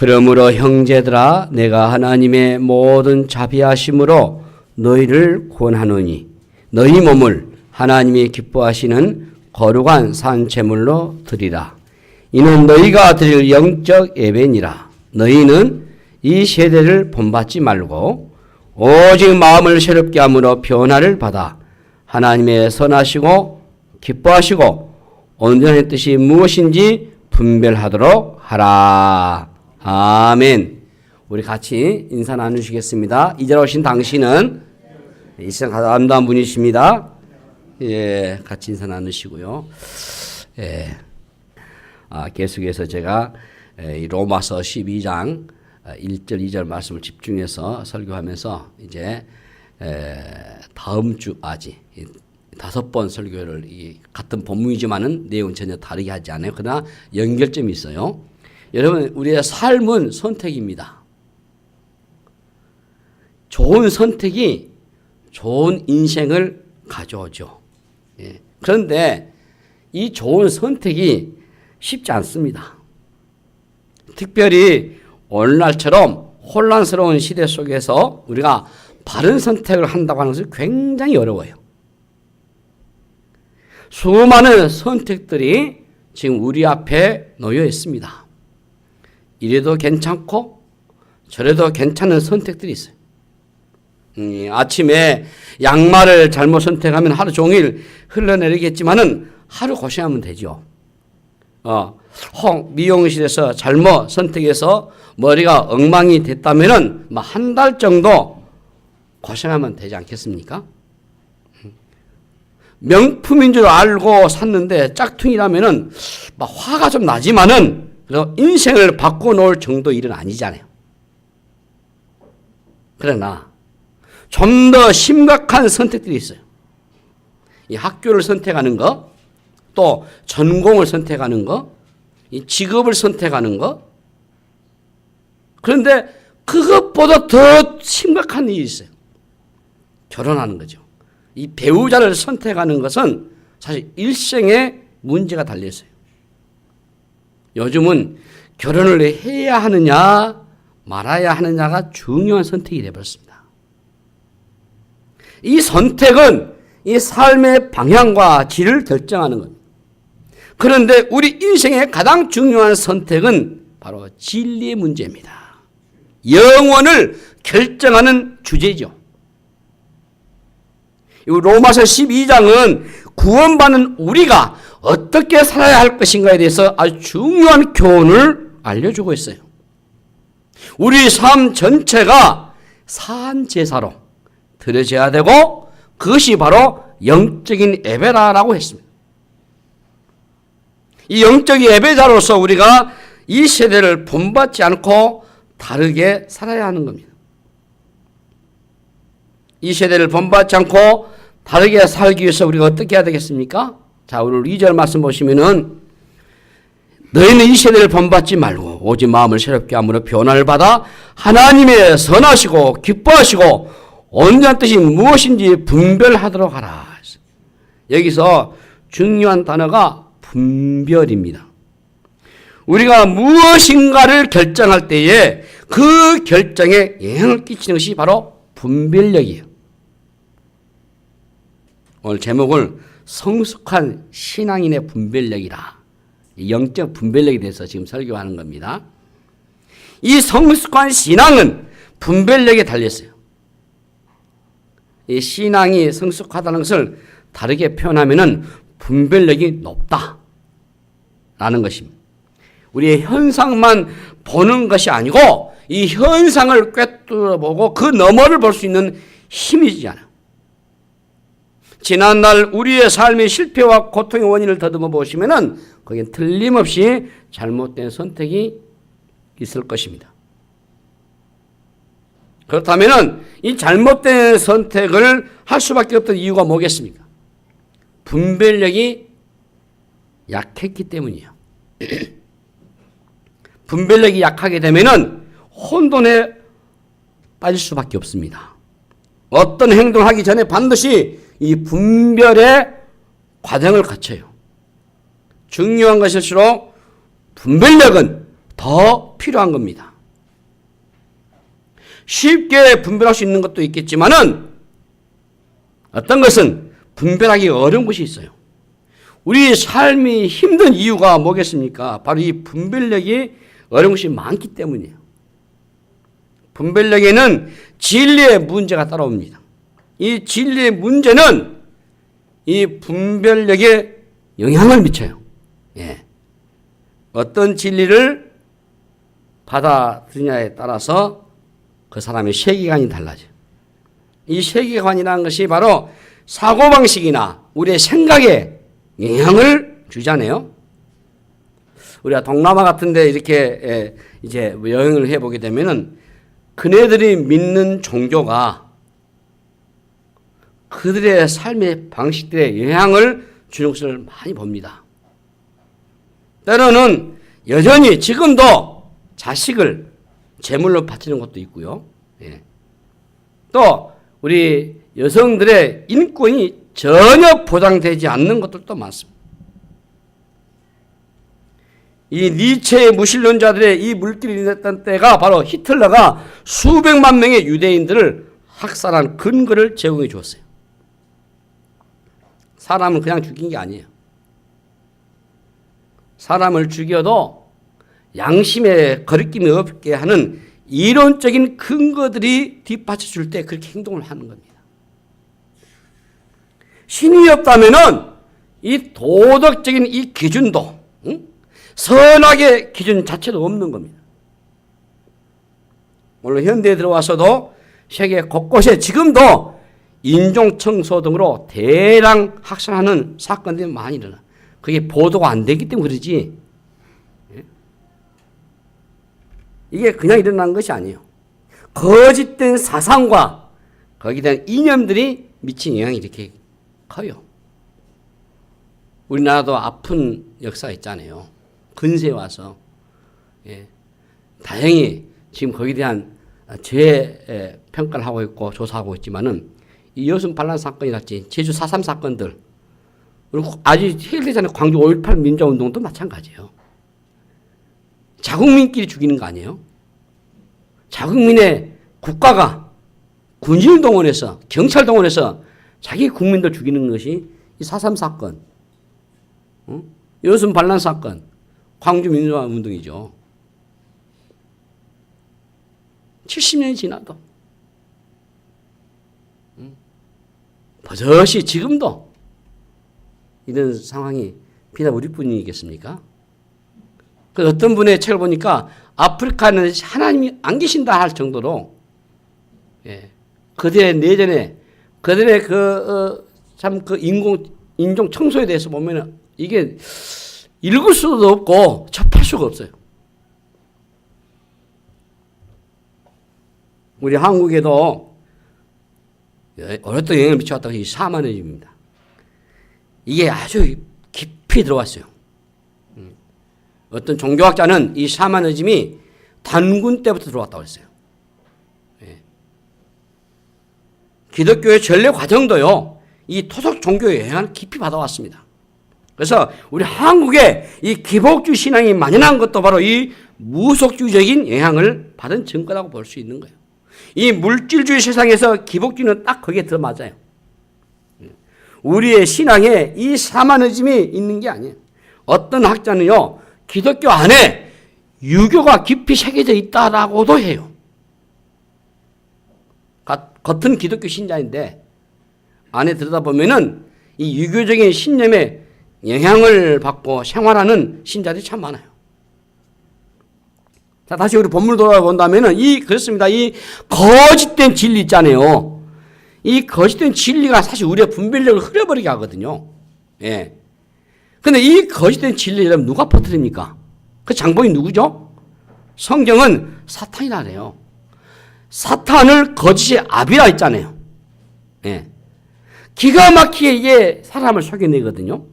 그러므로 형제들아 내가 하나님의 모든 자비하심으로 너희를 권하노니 너희 몸을 하나님이 기뻐하시는 거룩한 산 제물로 드리라. 이는 너희가 드릴 영적 예배니라. 너희는 이 세대를 본받지 말고 오직 마음을 새롭게 함으로 변화를 받아 하나님의 선하시고 기뻐하시고 온전한 뜻이 무엇인지 분별하도록 하라. 아멘. 우리 같이 인사 나누시겠습니다. 이제 오신 당신은 이 시간 아름다운 분이십니다. 예, 같이 인사 나누시고요. 예, 계속해서 제가 로마서 12장 1절 2절 말씀을 집중해서 설교하면서 이제 다음 주까지 5번 설교를 같은 본문이지만은 내용은 전혀 다르게 하지 않아요. 그러나 연결점이 있어요. 여러분, 우리의 삶은 선택입니다. 좋은 선택이 좋은 인생을 가져오죠. 예. 그런데 이 좋은 선택이 쉽지 않습니다. 특별히 오늘날처럼 혼란스러운 시대 속에서 우리가 바른 선택을 한다고 하는 것은 굉장히 어려워요. 수많은 선택들이 지금 우리 앞에 놓여 있습니다. 이래도 괜찮고 저래도 괜찮은 선택들이 있어요. 아침에 양말을 잘못 선택하면 하루 종일 흘러내리겠지만은 하루 고생하면 되죠. 미용실에서 잘못 선택해서 머리가 엉망이 됐다면은 한 달 정도 고생하면 되지 않겠습니까? 명품인 줄 알고 샀는데 짝퉁이라면은 화가 좀 나지만은 인생을 바꿔놓을 정도 일은 아니잖아요. 그러나 좀 더 심각한 선택들이 있어요. 이 학교를 선택하는 거, 또 전공을 선택하는 거, 이 직업을 선택하는 거. 그런데 그것보다 더 심각한 일이 있어요. 결혼하는 거죠. 이 배우자를 선택하는 것은 사실 일생에 문제가 달려있어요. 요즘은 결혼을 해야 하느냐 말아야 하느냐가 중요한 선택이 되어버렸습니다. 이 선택은 이 삶의 방향과 질을 결정하는 겁니다. 그런데 우리 인생의 가장 중요한 선택은 바로 진리의 문제입니다. 영혼을 결정하는 주제죠. 로마서 12장은 구원받는 우리가 어떻게 살아야 할 것인가에 대해서 아주 중요한 교훈을 알려주고 있어요. 우리 삶 전체가 산제사로 드려져야 되고 그것이 바로 영적인 예배라고 했습니다. 이 영적인 예배자로서 우리가 이 세대를 본받지 않고 다르게 살아야 하는 겁니다. 이 세대를 본받지 않고 다르게 살기 위해서 우리가 어떻게 해야 되겠습니까? 자, 우리 2절 말씀 보시면은 너희는 이 세대를 본받지 말고 오직 마음을 새롭게 함으로 변화를 받아 하나님의 선하시고 기뻐하시고 온전한 뜻이 무엇인지 분별하도록 하라. 여기서 중요한 단어가 분별입니다. 우리가 무엇인가를 결정할 때에 그 결정에 영향을 끼치는 것이 바로 분별력이에요. 오늘 제목을 성숙한 신앙인의 분별력이라, 영적 분별력에 대해서 지금 설교하는 겁니다. 이 성숙한 신앙은 분별력에 달렸어요. 이 신앙이 성숙하다는 것을 다르게 표현하면은 분별력이 높다라는 것입니다. 우리의 현상만 보는 것이 아니고 이 현상을 꿰뚫어보고 그 너머를 볼 수 있는 힘이지 않아요. 지난날 우리의 삶의 실패와 고통의 원인을 더듬어 보시면은 거기엔 틀림없이 잘못된 선택이 있을 것입니다. 그렇다면은 이 잘못된 선택을 할 수밖에 없던 이유가 뭐겠습니까? 분별력이 약했기 때문이에요. 분별력이 약하게 되면은 혼돈에 빠질 수밖에 없습니다. 어떤 행동을 하기 전에 반드시 이 분별의 과정을 거쳐요. 중요한 것일수록 분별력은 더 필요한 겁니다. 쉽게 분별할 수 있는 것도 있겠지만은 어떤 것은 분별하기 어려운 것이 있어요. 우리 삶이 힘든 이유가 뭐겠습니까? 바로 이 분별력이 어려운 것이 많기 때문이에요. 분별력에는 진리의 문제가 따라옵니다. 이 진리의 문제는 이 분별력에 영향을 미쳐요. 예. 어떤 진리를 받아들이냐에 따라서 그 사람의 세계관이 달라져요. 이 세계관이라는 것이 바로 사고방식이나 우리의 생각에 영향을 주잖아요. 우리가 동남아 같은 데 이렇게 이제 여행을 해보게 되면은 그네들이 믿는 종교가 그들의 삶의 방식들에 영향을 주는 것을 많이 봅니다. 때로는 여전히 지금도 자식을 제물로 바치는 것도 있고요. 예. 또 우리 여성들의 인권이 전혀 보장되지 않는 것들도 많습니다. 이 니체의 무신론자들의 이 물길이 됐던 때가 바로 히틀러가 수백만 명의 유대인들을 학살한 근거를 제공해 주었어요. 사람을 그냥 죽인 게 아니에요. 사람을 죽여도 양심에 거리낌이 없게 하는 이론적인 근거들이 뒷받쳐줄 때 그렇게 행동을 하는 겁니다. 신이 없다면은 이 도덕적인 이 기준도, 선악의 기준 자체도 없는 겁니다. 물론 현대에 들어와서도 세계 곳곳에 지금도 인종청소 등으로 대량 학살하는 사건들이 많이 일어나. 그게 보도가 안 되기 때문에 그러지. 이게 그냥 일어난 것이 아니에요. 거짓된 사상과 거기에 대한 이념들이 미친 영향이 이렇게 커요. 우리나라도 아픈 역사가 있잖아요. 근세에 와서. 예. 다행히 지금 거기에 대한 재평가를 하고 있고 조사하고 있지만은 이 여순 반란 사건이랄지 제주 4.3 사건들 그리고 아직 해결되지 않은 광주 5.18 민주화운동도 마찬가지예요. 자국민끼리 죽이는 거 아니에요? 자국민의 국가가 군인을 동원해서 경찰 동원해서 자기 국민들 죽이는 것이 이 4.3 사건, 여순 반란 사건, 광주 민주화운동이죠. 70년이 지나도 버젓이 지금도 이런 상황이 비단 우리뿐이겠습니까? 그 어떤 분의 책을 보니까 아프리카는 하나님이 안 계신다 할 정도로 그들의 내전에 그들의 참 그 인종 청소에 대해서 보면은 이게 읽을 수도 없고 접할 수가 없어요. 우리 한국에도 어렸던 영향을 미쳐왔다고 이 샤머니즘입니다. 이게 아주 깊이 들어왔어요. 어떤 종교학자는 이 샤머니즘이 단군 때부터 들어왔다고 했어요. 기독교의 전례 과정도요, 이 토속 종교의 영향을 깊이 받아왔습니다. 그래서 우리 한국에 이 기복주의 신앙이 만연한 것도 바로 이 무속주의적인 영향을 받은 증거라고 볼 수 있는 거예요. 이 물질주의 세상에서 기복주의는 딱 거기에 들어맞아요. 우리의 신앙에 이 샤머니즘이 있는 게 아니에요. 어떤 학자는요, 기독교 안에 유교가 깊이 새겨져 있다라고도 해요. 겉은 기독교 신자인데 안에 들여다보면은 이 유교적인 신념에 영향을 받고 생활하는 신자들이 참 많아요. 자, 다시 우리 본문을 돌아본다면은 그렇습니다. 이 거짓된 진리 있잖아요. 이 거짓된 진리가 사실 우리의 분별력을 흐려버리게 하거든요. 예. 근데 이 거짓된 진리를 누가 퍼뜨립니까? 그 장본이 누구죠? 성경은 사탄이라 그래요. 사탄을 거짓의 아비라 했잖아요. 예. 기가 막히게 이게 사람을 속여내거든요.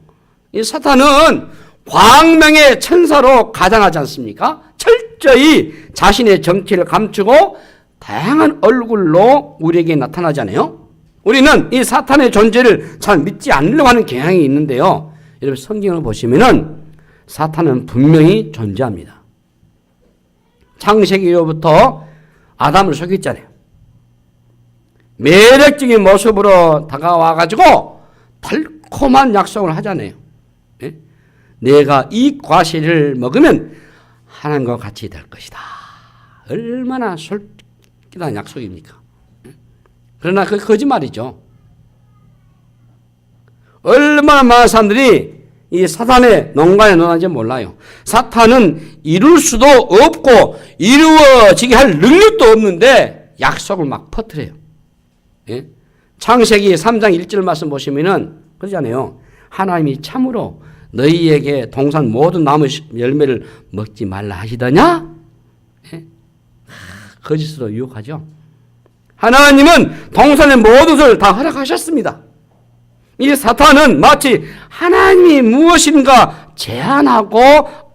이 사탄은 광명의 천사로 가장하지 않습니까? 철저히 자신의 정체를 감추고 다양한 얼굴로 우리에게 나타나잖아요. 우리는 이 사탄의 존재를 잘 믿지 않으려고 하는 경향이 있는데요. 여러분 성경을 보시면은 사탄은 분명히 존재합니다. 창세기로부터 아담을 속였잖아요. 매력적인 모습으로 다가와가지고 달콤한 약속을 하잖아요. 예? 내가 이 과실을 먹으면 하나님과 같이 될 것이다. 얼마나 솔깃한 약속입니까? 그러나 그게 거짓말이죠. 얼마나 많은 사람들이 이 사탄의 농간에 논하는지 몰라요. 사탄은 이룰 수도 없고 이루어지게 할 능력도 없는데 약속을 막 퍼뜨려요. 예? 창세기 3장 1절 말씀 보시면은 그러잖아요. 하나님이 참으로 너희에게 동산 모든 나무 열매를 먹지 말라 하시더냐? 예? 거짓으로 유혹하죠. 하나님은 동산의 모든 것을 다 허락하셨습니다. 이 사탄은 마치 하나님이 무엇인가 제한하고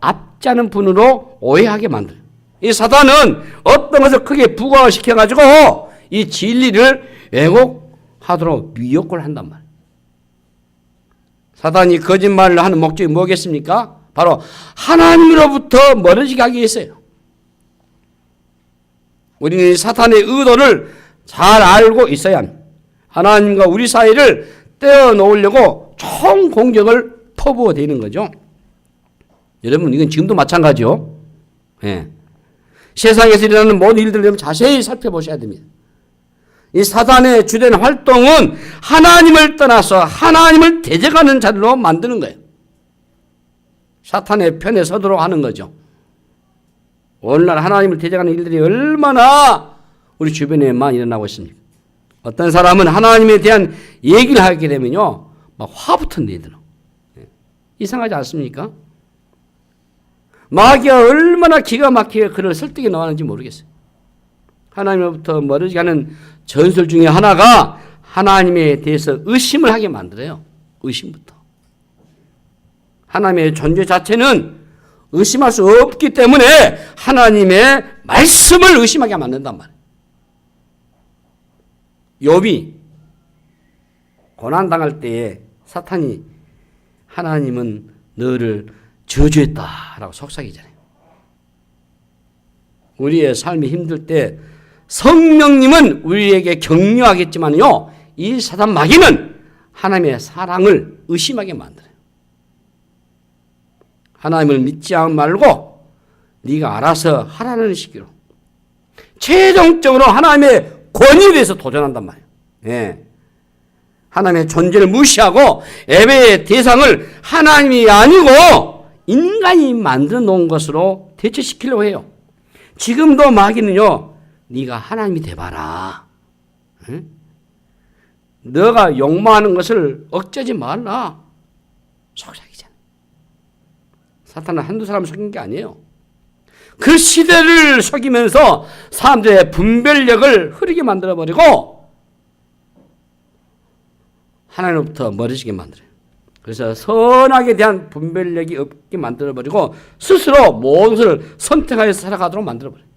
앞자는 분으로 오해하게 만들어요. 이 사탄은 어떤 것을 크게 부각시켜가지고 이 진리를 왜곡하도록 미혹을 한단 말이에요. 사탄이 거짓말을 하는 목적이 뭐겠습니까? 바로 하나님으로부터 멀어지게 하기 위해서요. 우리는 사탄의 의도를 잘 알고 있어야 합니다. 하나님과 우리 사이를 떼어놓으려고 총 공격을 퍼부어대는 거죠. 여러분 이건 지금도 마찬가지요. 예. 세상에서 일어나는 모든 일들을 자세히 살펴보셔야 됩니다. 이 사단의 주된 활동은 하나님을 떠나서 하나님을 대적하는 자리로 만드는 거예요. 사탄의 편에 서도록 하는 거죠. 오늘날 하나님을 대적하는 일들이 얼마나 우리 주변에만 일어나고 있습니까? 어떤 사람은 하나님에 대한 얘기를 하게 되면요, 막 화부터 내더라. 이상하지 않습니까? 마귀가 얼마나 기가 막히게 그를 설득해 나가는지 모르겠어요. 하나님으로부터 멀어지게 하는 전술 중에 하나가 하나님에 대해서 의심을 하게 만들어요. 의심부터. 하나님의 존재 자체는 의심할 수 없기 때문에 하나님의 말씀을 의심하게 만든단 말이에요. 욥이 고난당할 때에 사탄이 하나님은 너를 저주했다라고 속삭이잖아요. 우리의 삶이 힘들 때 성령님은 우리에게 격려하겠지만요, 이 사단 마귀는 하나님의 사랑을 의심하게 만들어요. 하나님을 믿지 말고 네가 알아서 하라는 식으로 최종적으로 하나님의 권위에 대해서 도전한단 말이에요. 예. 하나님의 존재를 무시하고 예배의 대상을 하나님이 아니고 인간이 만들어 놓은 것으로 대처시키려고 해요. 지금도 마귀는요, 네가 하나님이 돼봐라. 응? 너가 욕망하는 것을 억제하지 말라. 속삭이잖아. 사탄은 한두 사람 속인 게 아니에요. 그 시대를 속이면서 사람들의 분별력을 흐리게 만들어버리고 하나님으로부터 멀어지게 만들어요. 그래서 선악에 대한 분별력이 없게 만들어버리고 스스로 모든 것을 선택하여서 살아가도록 만들어버려요.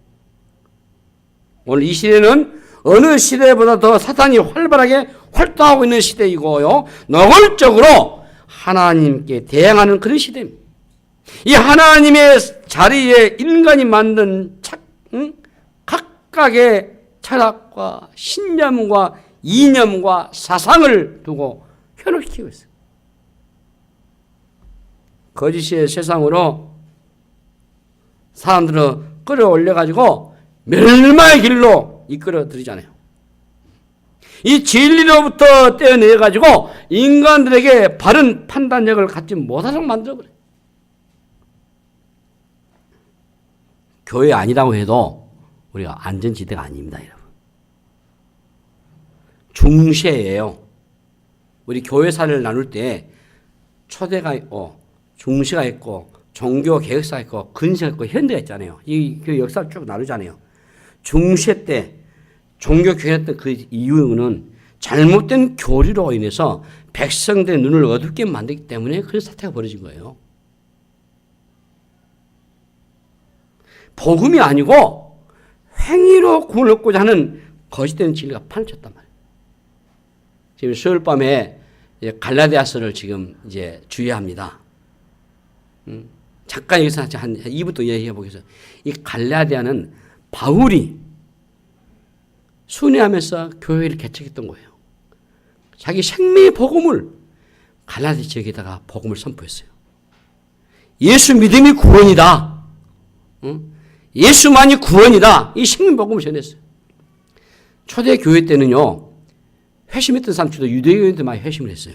오늘 이 시대는 어느 시대보다 더 사탄이 활발하게 활동하고 있는 시대이고요, 노골적으로 하나님께 대항하는 그런 시대입니다. 이 하나님의 자리에 인간이 만든 각각의 철학과 신념과 이념과 사상을 두고 현혹시키고 있어요. 거짓의 세상으로 사람들을 끌어올려가지고 멸망의 길로 이끌어들이잖아요. 이 진리로부터 떼어내가지고 인간들에게 바른 판단력을 갖지 못하도록 만들어버려요. 교회 아니라고 해도 우리가 안전지대가 아닙니다, 여러분. 중세예요. 우리 교회사를 나눌 때 초대가 있고 중세가 있고 종교 개혁사가 있고 근세가 있고 현대가 있잖아요. 이 역사를 쭉 나누잖아요. 중세 때 종교 개혁했던 그 이유는 잘못된 교리로 인해서 백성들의 눈을 어둡게 만들기 때문에 그런 사태가 벌어진 거예요. 복음이 아니고 행위로 구원을 얻고자 하는 거짓된 진리가 판을 쳤단 말이에요. 지금 수요일 밤에 갈라디아서를 지금 이제 주의합니다. 잠깐 여기서 한 2분 또 얘기해 보겠습니다. 이 갈라디아는 바울이 순회하면서 교회를 개척했던 거예요. 자기 생명의 복음을 갈라디아 지역에다가 복음을 선포했어요. 예수 믿음이 구원이다. 예수만이 구원이다. 이 생명 복음을 전했어요. 초대 교회 때는요, 회심했던 사람 중에도 유대교인들 많이 회심을 했어요.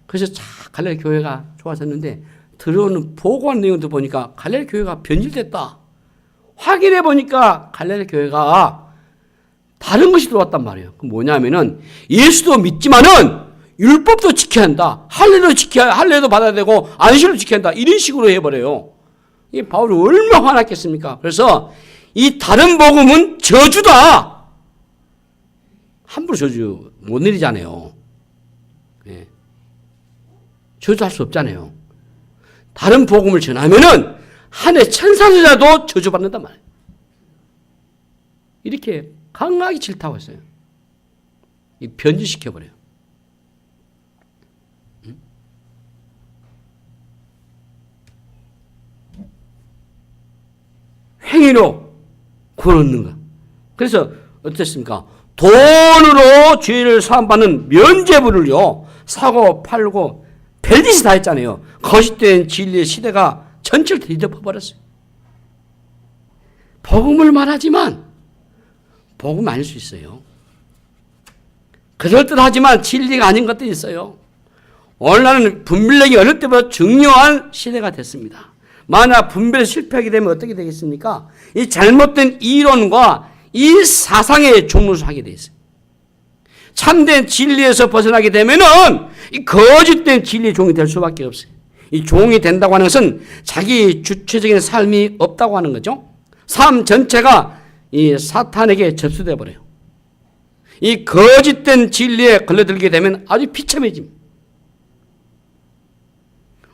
그래서 갈라디아 교회가 좋아졌는데 들어오는 보고한 내용도 보니까 갈라디아 교회가 변질됐다. 확인해 보니까 갈라디아 교회가 다른 것이 들어왔단 말이에요. 그 뭐냐면은 예수도 믿지만은 율법도 지켜야 한다. 할례도 받아야 되고 안식일도 지켜야 한다. 이런 식으로 해버려요. 이 바울이 얼마나 화났겠습니까? 그래서 이 다른 복음은 저주다. 함부로 저주 못 내리잖아요. 예. 저주할 수 없잖아요. 다른 복음을 전하면은 하늘의 천사들이라도 저주받는단 말이에요. 이렇게 강하게 질타하고 있어요. 이 변질시켜버려요. 행위로 구원 얻는가. 그래서 어떻습니까? 돈으로 죄를 사함받는 면죄부를요, 사고 팔고 별짓이 다 했잖아요. 거짓된 진리의 시대가 전체를 뒤덮어버렸어요. 복음을 말하지만 복음 아닐 수 있어요. 그럴듯하지만 진리가 아닌 것도 있어요. 오늘날은 분별력이 어느 때보다 중요한 시대가 됐습니다. 만약 분별에 실패하게 되면 어떻게 되겠습니까? 이 잘못된 이론과 이 사상에 종노하게 돼 있어요. 참된 진리에서 벗어나게 되면은 이 거짓된 진리의 종이 될 수밖에 없어요. 이 종이 된다고 하는 것은 자기 주체적인 삶이 없다고 하는 거죠. 삶 전체가 이 사탄에게 접수돼 버려요. 이 거짓된 진리에 걸려들게 되면 아주 비참해집니다.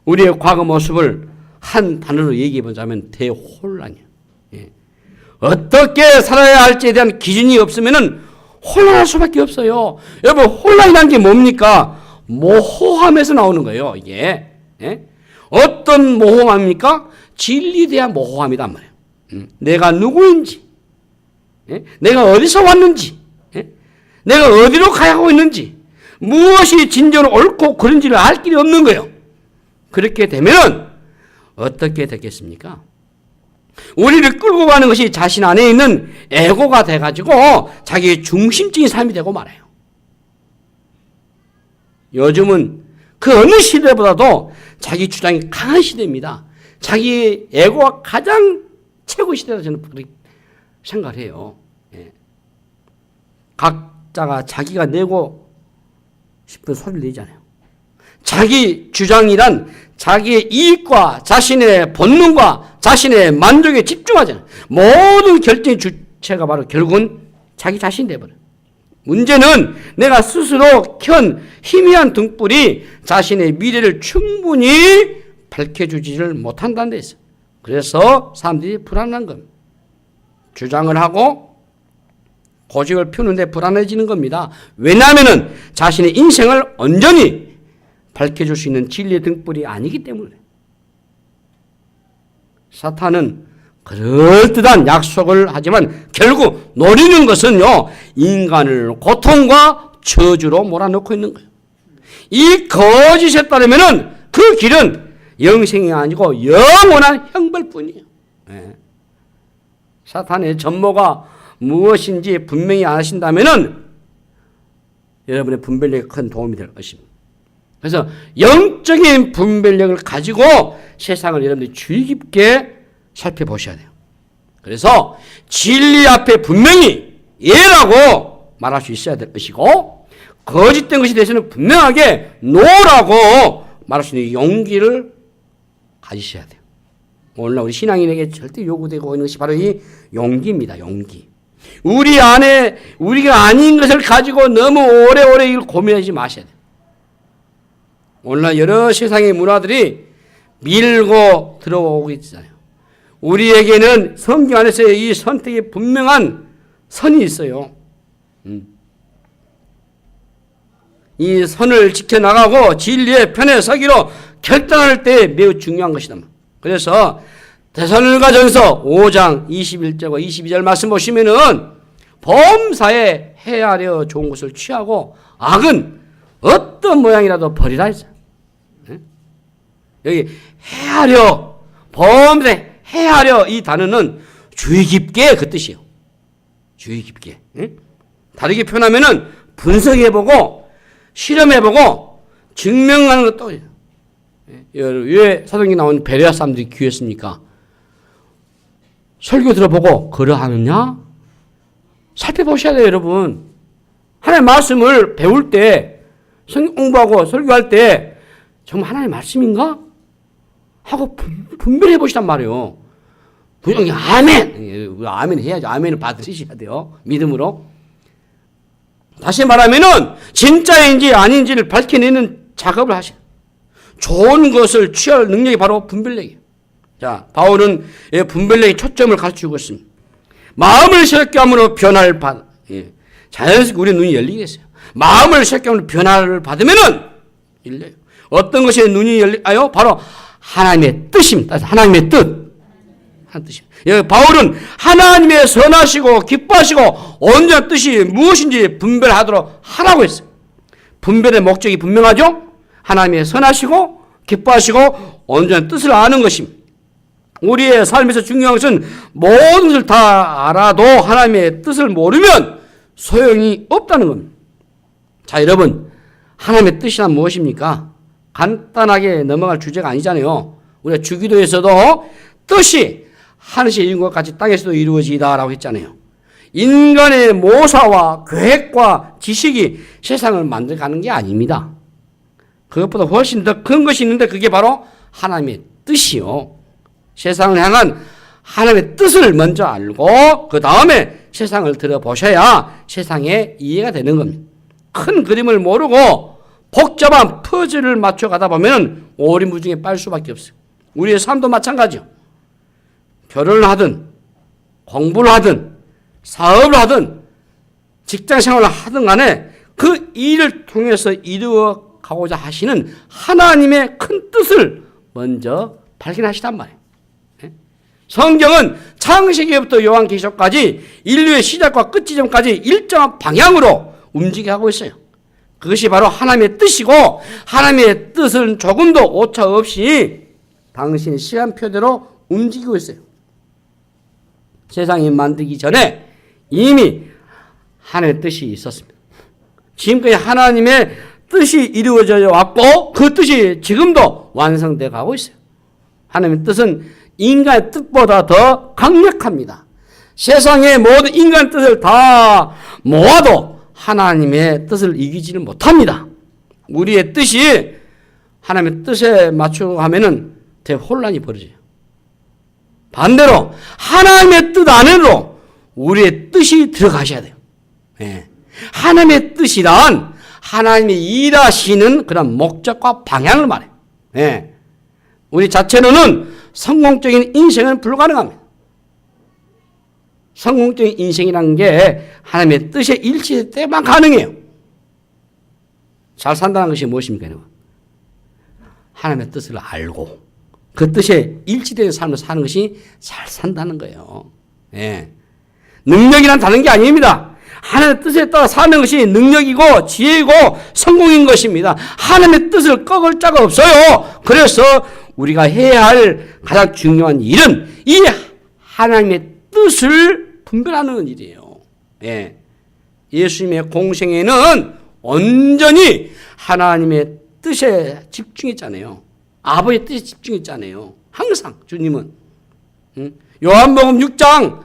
우리의 과거 모습을 한 단어로 얘기해 보자면 대혼란이에요. 예. 어떻게 살아야 할지에 대한 기준이 없으면은 혼란할 수밖에 없어요. 여러분, 혼란이라는 게 뭡니까? 모호함에서 나오는 거예요, 이게. 예? 어떤 모호함입니까? 진리에 대한 모호함이란 말이에요. 내가 누구인지, 예? 내가 어디서 왔는지, 예? 내가 어디로 가고 있는지, 무엇이 진정으로 옳고 그른지를 알 길이 없는 거예요. 그렇게 되면 어떻게 되겠습니까? 우리를 끌고 가는 것이 자신 안에 있는 에고가 돼가지고 자기의 중심적인 삶이 되고 말아요. 요즘은 그 어느 시대보다도 자기 주장이 강한 시대입니다. 자기 에고가 가장 최고 시대다 저는 그렇게 생각을 해요. 예. 각자가 자기가 내고 싶은 소리를 내잖아요. 자기 주장이란 자기의 이익과 자신의 본능과 자신의 만족에 집중하잖아요. 모든 결정의 주체가 바로 결국은 자기 자신이 되어버려요. 문제는 내가 스스로 켠 희미한 등불이 자신의 미래를 충분히 밝혀주지를 못한다는 데 있어요. 그래서 사람들이 불안한 겁니다. 주장을 하고 고집을 피우는데 불안해지는 겁니다. 왜냐하면 자신의 인생을 온전히 밝혀줄 수 있는 진리의 등불이 아니기 때문에. 사탄은 그럴듯한 약속을 하지만 결국 노리는 것은요, 인간을 고통과 저주로 몰아넣고 있는 거예요. 이 거짓에 따르면은 그 길은 영생이 아니고 영원한 형벌뿐이에요. 네. 사탄의 전모가 무엇인지 분명히 아신다면은 여러분의 분별력에 큰 도움이 될 것입니다. 그래서 영적인 분별력을 가지고 세상을 여러분들이 주의 깊게 살펴보셔야 돼요. 그래서 진리 앞에 분명히 예라고 말할 수 있어야 될 것이고, 거짓된 것에 대해서는 분명하게 노라고 말할 수 있는 용기를 가지셔야 돼요. 오늘날 우리 신앙인에게 절대 요구되고 있는 것이 바로 이 용기입니다. 용기. 우리 안에 우리가 아닌 것을 가지고 너무 오래오래 이걸 고민하지 마셔야 돼요. 오늘날 여러 세상의 문화들이 밀고 들어오고 있잖아요. 우리에게는 성경 안에서의 이 선택이 분명한 선이 있어요. 이 선을 지켜나가고 진리의 편에 서기로 결단할 때 매우 중요한 것이다. 그래서 데살로니가전서 5장 21절과 22절 말씀 보시면은 범사에 헤아려 좋은 것을 취하고 악은 어떤 모양이라도 버리라 했어요. 여기 헤아려, 범사에 헤아려 이 단어는 주의 깊게 그 뜻이에요. 주의 깊게. 다르게 표현하면은 분석해보고 실험해보고 증명하는 것도 왜 사도행전에 나온 베레아 사람들이 귀했습니까? 설교 들어보고 그러하느냐? 살펴보셔야 돼요, 여러분. 하나님의 말씀을 배울 때, 성경 공부하고 설교할 때 정말 하나님의 말씀인가? 하고 분별해 보시단 말이에요. 분명히 아멘! 아멘 해야죠. 아멘을 받으셔야 돼요. 믿음으로. 다시 말하면은 진짜인지 아닌지를 밝혀내는 작업을 하셔요. 좋은 것을 취할 능력이 바로 분별력이에요. 자, 바울은 분별력의 초점을 가르치고 있습니다. 마음을 새롭게 함으로 변화를 자연스럽게 우리 눈이 열리겠어요. 마음을 새롭게 함으로 변화를 받으면은 열려요. 어떤 것에 눈이 열려요? 바로 하나님의 뜻입니다. 하나님의 뜻. 하나님의 뜻입니다. 여기 바울은 하나님의 선하시고 기뻐하시고 온전한 뜻이 무엇인지 분별하도록 하라고 했어요. 분별의 목적이 분명하죠? 하나님의 선하시고 기뻐하시고 온전한 뜻을 아는 것입니다. 우리의 삶에서 중요한 것은 모든 것을 다 알아도 하나님의 뜻을 모르면 소용이 없다는 겁니다. 자, 여러분, 하나님의 뜻이란 무엇입니까? 간단하게 넘어갈 주제가 아니잖아요. 우리가 주기도에서도 뜻이 하늘에서 이룬 것 같이 땅에서도 이루어지다라고 했잖아요. 인간의 모사와 계획과 지식이 세상을 만들어가는 게 아닙니다. 그것보다 훨씬 더 큰 것이 있는데 그게 바로 하나님의 뜻이요. 세상을 향한 하나님의 뜻을 먼저 알고 그 다음에 세상을 들어보셔야 세상에 이해가 되는 겁니다. 큰 그림을 모르고 복잡한 퍼즐을 맞춰가다 보면 오리무중에 빠질 수밖에 없어요. 우리의 삶도 마찬가지요. 결혼을 하든 공부를 하든 사업을 하든 직장생활을 하든 간에 그 일을 통해서 이루어 가고자 하시는 하나님의 큰 뜻을 먼저 발견하시단 말이에요. 성경은 창세기부터 요한계시록까지 인류의 시작과 끝 지점까지 일정한 방향으로 움직여 가고 있어요. 그것이 바로 하나님의 뜻이고 하나님의 뜻은 조금도 오차 없이 당신의 시간표대로 움직이고 있어요. 세상이 만들기 전에 이미 하나님의 뜻이 있었습니다. 지금까지 하나님의 뜻이 이루어져 왔고 그 뜻이 지금도 완성되어 가고 있어요. 하나님의 뜻은 인간의 뜻보다 더 강력합니다. 세상의 모든 인간의 뜻을 다 모아도 하나님의 뜻을 이기지는 못합니다. 우리의 뜻이 하나님의 뜻에 맞추고 하면은 대혼란이 벌어져요. 반대로 하나님의 뜻 안으로 우리의 뜻이 들어가셔야 돼요. 네. 하나님의 뜻이란 하나님이 일하시는 그런 목적과 방향을 말해요. 네. 우리 자체로는 성공적인 인생은 불가능합니다. 성공적인 인생이라는 게 하나님의 뜻에 일치될 때만 가능해요. 잘 산다는 것이 무엇입니까? 여러분? 하나님의 뜻을 알고 그 뜻에 일치되는 삶을 사는 것이 잘 산다는 거예요. 예. 능력이란 다른 게 아닙니다. 하나님의 뜻에 따라 사는 것이 능력이고 지혜이고 성공인 것입니다. 하나님의 뜻을 꺾을 자가 없어요. 그래서 우리가 해야 할 가장 중요한 일은 이 하나님의 뜻을 분별하는 일이에요. 예. 예수님의 공생애는 온전히 하나님의 뜻에 집중했잖아요. 아버지의 뜻에 집중했잖아요. 항상 주님은. 요한복음 6장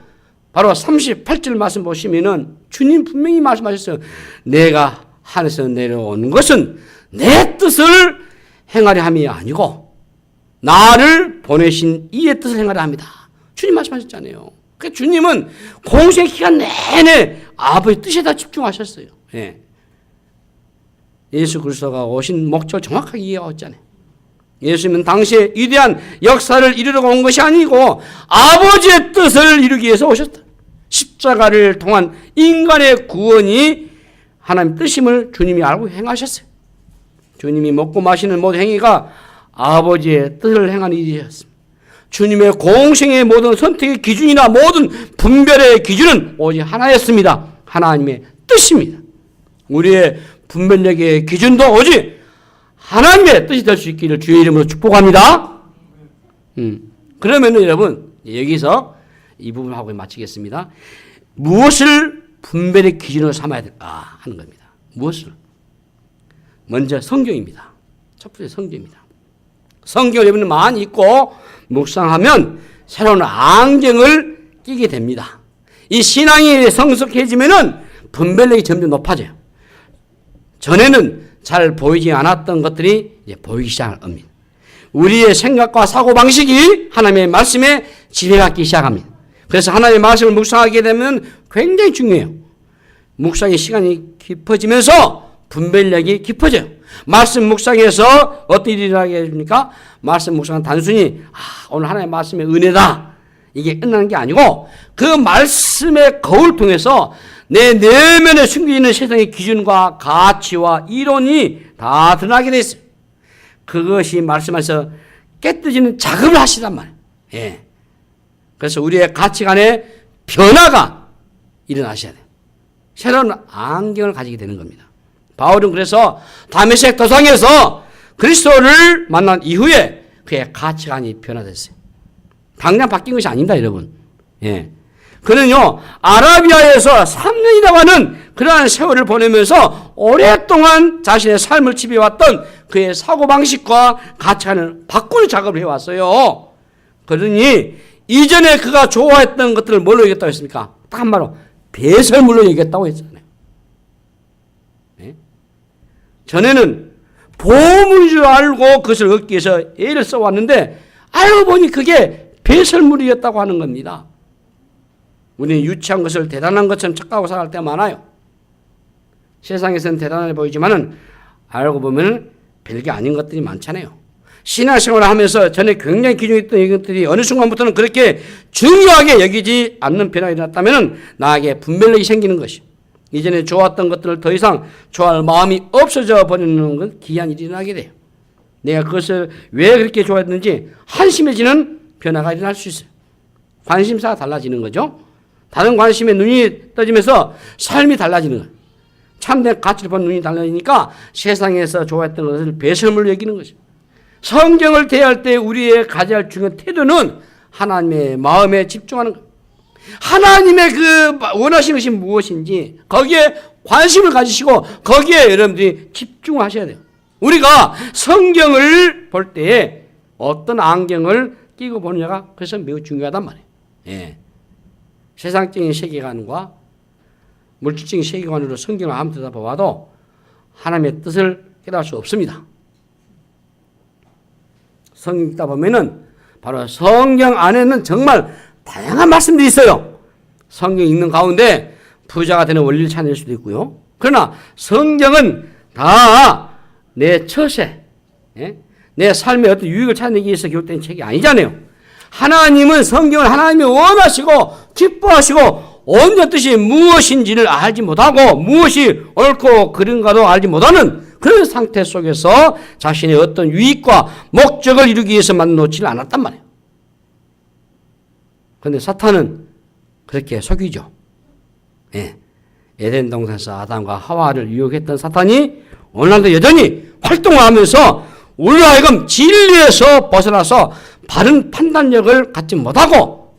바로 38절 말씀 보시면은 주님 분명히 말씀하셨어요. 내가 하늘에서 내려온 것은 내 뜻을 행하려 함이 아니고 나를 보내신 이의 뜻을 행하려 합니다. 주님 말씀하셨잖아요. 그러니까 주님은 공생 기간 내내 아버지의 뜻에다 집중하셨어요. 예. 예수 그리스도가 오신 목적을 정확하게 이해하였잖아요. 예수님은 당시에 위대한 역사를 이루려고 온 것이 아니고 아버지의 뜻을 이루기 위해서 오셨다. 십자가를 통한 인간의 구원이 하나님 뜻임을 주님이 알고 행하셨어요. 주님이 먹고 마시는 모든 행위가 아버지의 뜻을 행하는 일이었습니다. 주님의 공생의 모든 선택의 기준이나 모든 분별의 기준은 오직 하나였습니다. 하나님의 뜻입니다. 우리의 분별력의 기준도 오직 하나님의 뜻이 될 수 있기를 주의 이름으로 축복합니다. 그러면 여러분 여기서 이 부분하고 마치겠습니다. 무엇을 분별의 기준으로 삼아야 될까 하는 겁니다. 무엇을? 먼저 성경입니다. 첫 번째 성경입니다. 성경을 여러분 많이 읽고 묵상하면 새로운 안경을 끼게 됩니다. 이 신앙이 성숙해지면은 분별력이 점점 높아져요. 전에는 잘 보이지 않았던 것들이 이제 보이기 시작합니다. 우리의 생각과 사고방식이 하나님의 말씀에 지배받기 시작합니다. 그래서 하나님의 말씀을 묵상하게 되면 굉장히 중요해요. 묵상의 시간이 깊어지면서 분별력이 깊어져요. 말씀 묵상에서 어떤 일이 일어나게 됩니까? 말씀 묵상은 단순히 오늘 하나님의 말씀의 은혜다 이게 끝나는 게 아니고 그 말씀의 거울 통해서 내 내면에 숨겨 있는 세상의 기준과 가치와 이론이 다 드러나게 돼 있어요. 그것이 말씀에서 깨뜨리는 작업을 하시단 말이에요. 예. 그래서 우리의 가치관의 변화가 일어나셔야 돼요. 새로운 안경을 가지게 되는 겁니다. 바울은 그래서 다메섹 도상에서 그리스도를 만난 이후에 그의 가치관이 변화됐어요. 당장 바뀐 것이 아닙니다, 여러분. 예. 그는요, 아라비아에서 3년이라고 하는 그러한 세월을 보내면서 오랫동안 자신의 삶을 지배해왔던 그의 사고방식과 가치관을 바꾸는 작업을 해왔어요. 그러니 이전에 그가 좋아했던 것들을 뭘로 얘기했다고 했습니까? 딱 한마디로 배설물로 얘기했다고 했잖아요. 네? 전에는 보물인 줄 알고 그것을 얻기 위해서 애를 써왔는데 알고 보니 그게 배설물이었다고 하는 겁니다. 우리는 유치한 것을 대단한 것처럼 착각하고 살아갈 때가 많아요. 세상에서는 대단해 보이지만은 알고 보면 별게 아닌 것들이 많잖아요. 신앙생활을 하면서 전에 굉장히 기준했던 것들이 어느 순간부터는 그렇게 중요하게 여기지 않는 변화가 일어났다면 나에게 분별력이 생기는 것이요. 이전에 좋았던 것들을 더 이상 좋아할 마음이 없어져 버리는 건 기이한 일이 일어나게 돼요. 내가 그것을 왜 그렇게 좋아했는지 한심해지는 변화가 일어날 수 있어요. 관심사가 달라지는 거죠. 다른 관심에 눈이 떠지면서 삶이 달라지는 거예요. 참된 가치를 보는 눈이 달라지니까 세상에서 좋아했던 것을 배설물로 여기는 거죠. 성경을 대할 때 우리의 가져야 할 중요한 태도는 하나님의 마음에 집중하는 거예요. 하나님의 그 원하시는 것이 무엇인지 거기에 관심을 가지시고 거기에 여러분들이 집중하셔야 돼요. 우리가 성경을 볼 때에 어떤 안경을 끼고 보느냐가 그래서 매우 중요하단 말이에요. 예. 세상적인 세계관과 물질적인 세계관으로 성경을 한번 들여다봐도 하나님의 뜻을 깨달을 수 없습니다. 성경 읽다 보면은 바로 성경 안에는 정말 다양한 말씀들이 있어요. 성경 읽는 가운데 부자가 되는 원리를 찾을 수도 있고요. 그러나 성경은 다 내 처세, 내 삶의 어떤 유익을 찾기 위해서 기록된 책이 아니잖아요. 하나님은 성경을 하나님이 원하시고 기뻐하시고 온전 뜻이 무엇인지를 알지 못하고 무엇이 옳고 그른가도 알지 못하는 그런 상태 속에서 자신의 어떤 유익과 목적을 이루기 위해서 만들어놓지를 않았단 말이에요. 그런데 사탄은 그렇게 속이죠. 예. 에덴 동산에서 아담과 하와를 유혹했던 사탄이 오늘날도 여전히 활동을 하면서 우리로 하여금 진리에서 벗어나서 바른 판단력을 갖지 못하고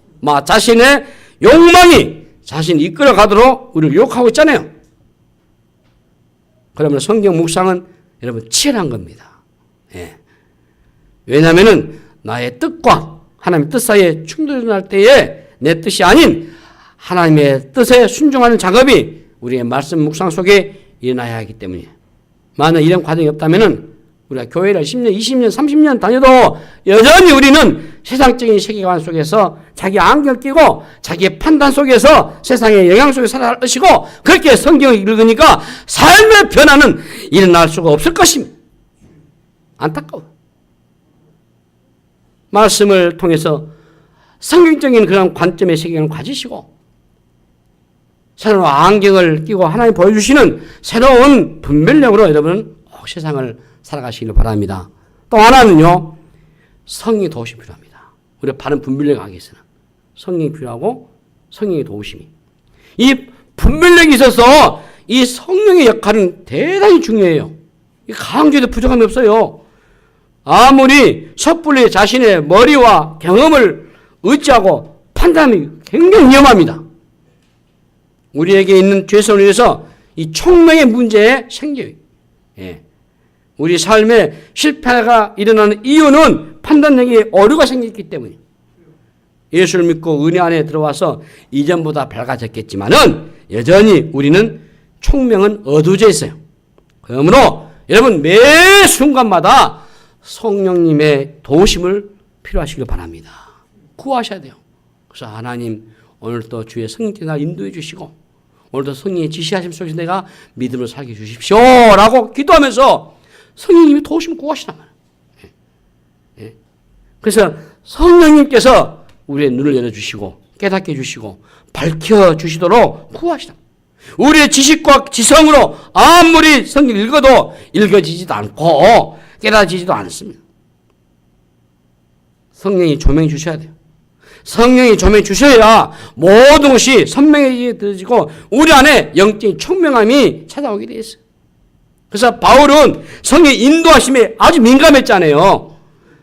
자신의 욕망이 자신을 이끌어가도록 우리를 유혹하고 있잖아요. 그러면 성경 묵상은 여러분 치열한 겁니다. 예. 왜냐하면 나의 뜻과 하나님의 뜻 사이에 충돌이 날 때에 내 뜻이 아닌 하나님의 뜻에 순종하는 작업이 우리의 말씀 묵상 속에 일어나야 하기 때문이에요. 만약 이런 과정이 없다면 우리가 교회를 10년, 20년, 30년 다녀도 여전히 우리는 세상적인 세계관 속에서 자기 안경 끼고 자기의 판단 속에서 세상의 영향 속에 살아갈 것이고 그렇게 성경을 읽으니까 삶의 변화는 일어날 수가 없을 것입니다. 안타까워요. 말씀을 통해서 성경적인 그런 관점의 세계관을 가지시고 새로운 안경을 끼고 하나님 보여주시는 새로운 분별력으로 여러분 세상을 살아가시기를 바랍니다. 또 하나는요, 성령의 도우심이 필요합니다. 우리가 바른 분별력을 하기 위해서는 성령이 필요하고 성령의 도우심이. 이 분별력이 있어서 이 성령의 역할은 대단히 중요해요. 강조해도 부족함이 없어요. 아무리 섣불리 자신의 머리와 경험을 의지하고 판단이 굉장히 위험합니다. 우리에게 있는 죄성을 위해서 이 총명의 문제에 생겨요. 예. 우리 삶에 실패가 일어나는 이유는 판단력에 오류가 생겼기 때문이에요. 예수를 믿고 은혜 안에 들어와서 이전보다 밝아졌겠지만은 여전히 우리는 총명은 어두워져 있어요. 그러므로 여러분 매 순간마다 성령님의 도우심을 필요하시길 바랍니다. 구하셔야 돼요. 그래서 하나님 오늘도 주의 성령께 나 인도해 주시고 오늘도 성령의 지시하심 속에서 내가 믿음으로 살게 해 주십시오 라고 기도하면서 성령님이 도우심을 구하시란 말이에요. 예. 그래서 성령님께서 우리의 눈을 열어주시고 깨닫게 해주시고 밝혀주시도록 구하시라. 우리의 지식과 지성으로 아무리 성경을 읽어도 읽어지지도 않고 깨닫지지도 않습니다. 성령이 조명해 주셔야 돼요. 성령이 조명해 주셔야 모든 것이 선명해지고 우리 안에 영적인 총명함이 찾아오게 되어 있어요. 그래서 바울은 성령의 인도하심에 아주 민감했잖아요.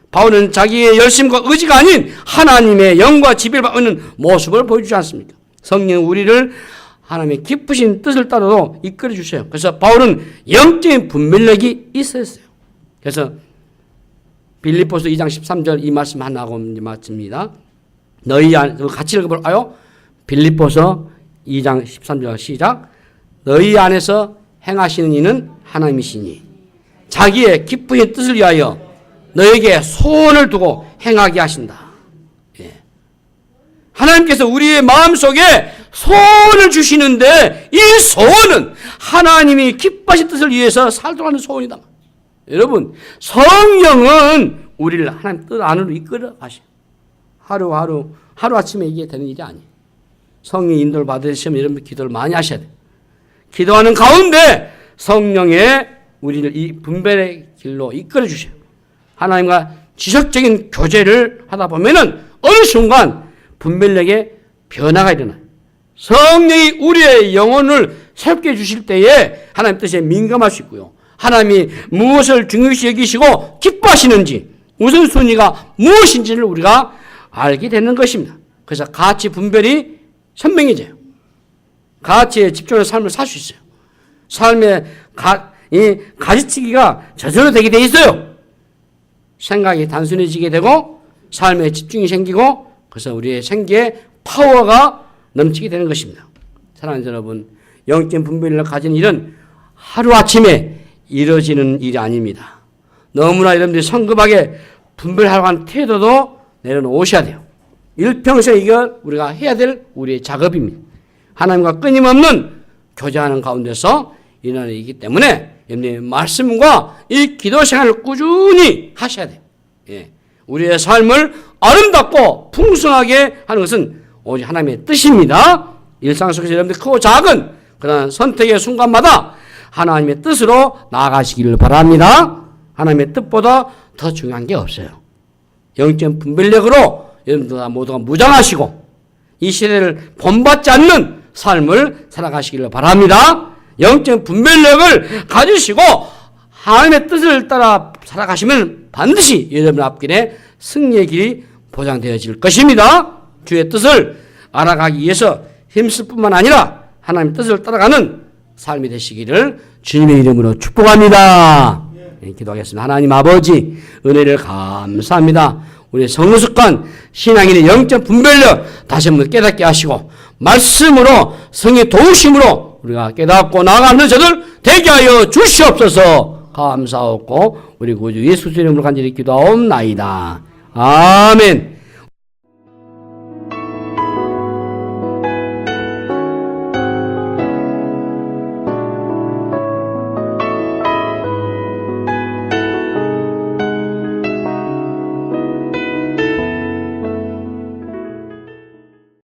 바울은 자기의 열심과 의지가 아닌 하나님의 영과 지배를 받는 모습을 보여주지 않습니까? 성령 우리를 하나님의 기쁘신 뜻을 따라도 이끌어 주세요. 그래서 바울은 영적인 분별력이 있었어요. 그래서 빌립보서 2장 13절 이 말씀 하나하고 맞습니다. 너희 안 같이 읽어볼까요? 빌립보서 2장 13절 시작. 너희 안에서 행하시는 이는 하나님이시니 자기의 기쁘신 뜻을 위하여 너에게 소원을 두고 행하게 하신다. 예. 하나님께서 우리의 마음속에 소원을 주시는데 이 소원은 하나님이 기뻐하신 뜻을 위해서 살도록 하는 소원이다. 여러분 성령은 우리를 하나님 뜻 안으로 이끌어 가셔. 하루아침에 이게 되는 일이 아니에요. 성령의 인도를 받으시면 여러분 기도를 많이 하셔야 돼요. 기도하는 가운데 성령의 우리를 이 분별의 길로 이끌어 주셔요. 하나님과 지속적인 교제를 하다 보면은 어느 순간 분별력에 변화가 일어나요. 성령이 우리의 영혼을 새롭게 해주실 때에 하나님 뜻에 민감할 수 있고요. 하나님이 무엇을 중요시 여기시고 기뻐하시는지 우선순위가 무엇인지를 우리가 알게 되는 것입니다. 그래서 가치 분별이 선명해져요. 가치에 집중해서 삶을 살 수 있어요. 삶의 가지치기가 저절로 되게 돼 있어요. 생각이 단순해지게 되고 삶에 집중이 생기고 그래서 우리의 생기에 파워가 넘치게 되는 것입니다. 사랑하는 여러분, 영적인 분별력을 가진 일은 하루아침에 이루어지는 일이 아닙니다. 너무나 여러분들이 성급하게 분별하려고 하는 태도도 내려놓으셔야 돼요. 일평생 이거 우리가 해야 될 우리의 작업입니다. 하나님과 끊임없는 교제하는 가운데서 일어나는 일이기 때문에 여러분의 말씀과 이 기도 생활을 꾸준히 하셔야 돼요. 예. 우리의 삶을 아름답고 풍성하게 하는 것은 오직 하나님의 뜻입니다. 일상 속에서 여러분들 크고 작은 그런 선택의 순간마다 하나님의 뜻으로 나아가시기를 바랍니다. 하나님의 뜻보다 더 중요한 게 없어요. 영적 분별력으로 여러분들 모두가 무장하시고 이 시대를 본받지 않는 삶을 살아가시기를 바랍니다. 영적 분별력을 가지시고 하나님의 뜻을 따라 살아가시면 반드시 여러분 앞길에 승리의 길이 보장되어질 것입니다. 주의 뜻을 알아가기 위해서 힘쓸 뿐만 아니라 하나님의 뜻을 따라가는 삶이 되시기를 주님의 이름으로 축복합니다. 네, 기도하겠습니다. 하나님 아버지 은혜를 감사합니다. 우리 성숙한 신앙인의 영적 분별력 다시 한번 깨닫게 하시고 말씀으로 성의 도우심으로 우리가 깨닫고 나아가는 저들 되게 하여 주시옵소서. 감사하고 우리 구주 예수 이름으로 간절히 기도하옵나이다. 아멘.